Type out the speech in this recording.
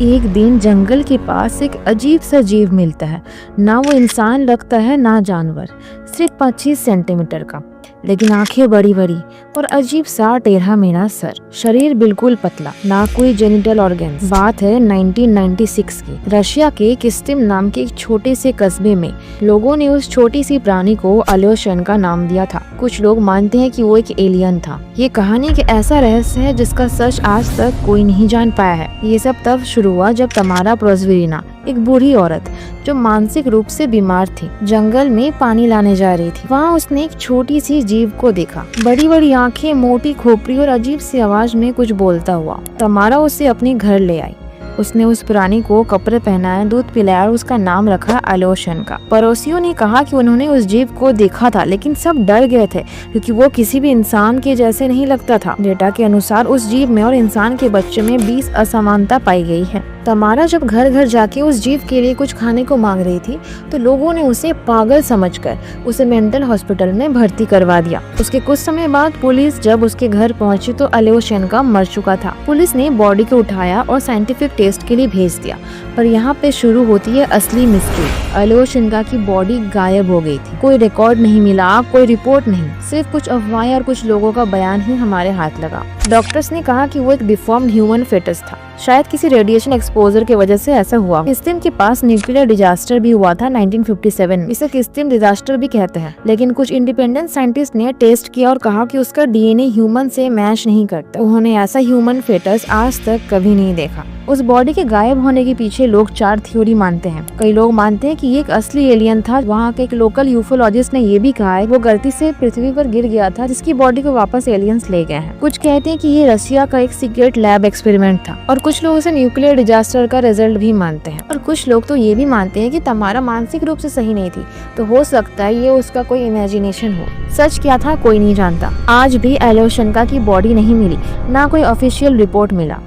एक दिन जंगल के पास एक अजीब सा जीव मिलता है। ना वो इंसान लगता है ना जानवर, सिर्फ 25 सेंटीमीटर का, लेकिन आंखें बड़ी बड़ी और अजीब सा टेढ़ा मेढ़ा सर, शरीर बिल्कुल पतला, ना कोई जेनिटल ऑर्गन्स। बात है 1996 की। रशिया के किस्तिम नाम के एक छोटे से कस्बे में लोगों ने उस छोटी सी प्राणी को अल्योशन का नाम दिया था। कुछ लोग मानते हैं कि वो एक एलियन था। ये कहानी एक ऐसा रहस्य है जिसका सच आज तक कोई नहीं जान पाया है। ये सब तब शुरू हुआ जब तमारा प्रोजविरिना, एक बूढ़ी औरत जो मानसिक रूप से बीमार थी, जंगल में पानी लाने जा रही थी। वहाँ उसने एक छोटी सी जीव को देखा, बड़ी बड़ी आंखें, मोटी खोपड़ी और अजीब सी आवाज में कुछ बोलता हुआ। तमारा उसे अपने घर ले आई। उसने उस प्राणी को कपड़े पहनाए, दूध पिलाया और उसका नाम रखा अल्योशन का। पड़ोसियों ने कहा कि उन्होंने उस जीव को देखा था, लेकिन सब डर गए थे क्योंकि वो किसी भी इंसान के जैसे नहीं लगता था। डेटा के अनुसार उस जीव में और इंसान के बच्चे में 20 असमानता पाई गई है। तमारा जब घर घर जाके उस जीव के लिए कुछ खाने को मांग रही थी तो लोगों ने उसे पागल समझकर उसे मेंटल हॉस्पिटल में भर्ती करवा दिया। उसके कुछ समय बाद पुलिस जब उसके घर पहुंची तो अल्योशन का मर चुका था। पुलिस ने बॉडी को उठाया और साइंटिफिक टेस्ट के लिए भेज दिया। पर यहाँ पे शुरू होती है असली मिस्ट्री। अल्योशन की बॉडी गायब हो गई थी। कोई रिकॉर्ड नहीं मिला, कोई रिपोर्ट नहीं, सिर्फ कुछ अफवाहें और कुछ लोगों का बयान ही हमारे हाथ लगा। डॉक्टर्स ने कहा कि वो एक डिफॉर्म्ड ह्यूमन फेटस था। शायद किसी रेडिएशन एक्सपोजर की वजह से ऐसा हुआ। किस्तिम के पास न्यूक्लियर डिजास्टर भी हुआ था 1957 में। इसे किस्तिम डिजास्टर भी कहते हैं। लेकिन कुछ इंडिपेंडेंट साइंटिस्ट ने टेस्ट किया और कहा कि उसका डीएनए ह्यूमन से मैच नहीं करता। उन्होंने ऐसा ह्यूमन फेटस आज तक कभी नहीं देखा। उस बॉडी के गायब होने के पीछे लोग 4 थ्योरी मानते हैं। कई लोग मानते हैं कि ये एक असली एलियन था। वहाँ के एक लोकल यूफोलॉजिस्ट ने ये भी कहा है वो गलती से पृथ्वी पर गिर गया था, जिसकी बॉडी को वापस एलियंस ले गए हैं। कुछ कहते हैं कि ये रशिया का एक सीक्रेट लैब एक्सपेरिमेंट था और कुछ लोग उसे न्यूक्लियर डिजास्टर का रिजल्ट भी मानते हैं। और कुछ लोग तो ये भी मानते हैं कि तमारा मानसिक रूप से सही नहीं थी, तो हो सकता है ये उसका कोई इमेजिनेशन हो। सच क्या था कोई नहीं जानता। आज भी अल्योशन की बॉडी नहीं मिली, ना कोई ऑफिशियल रिपोर्ट मिला।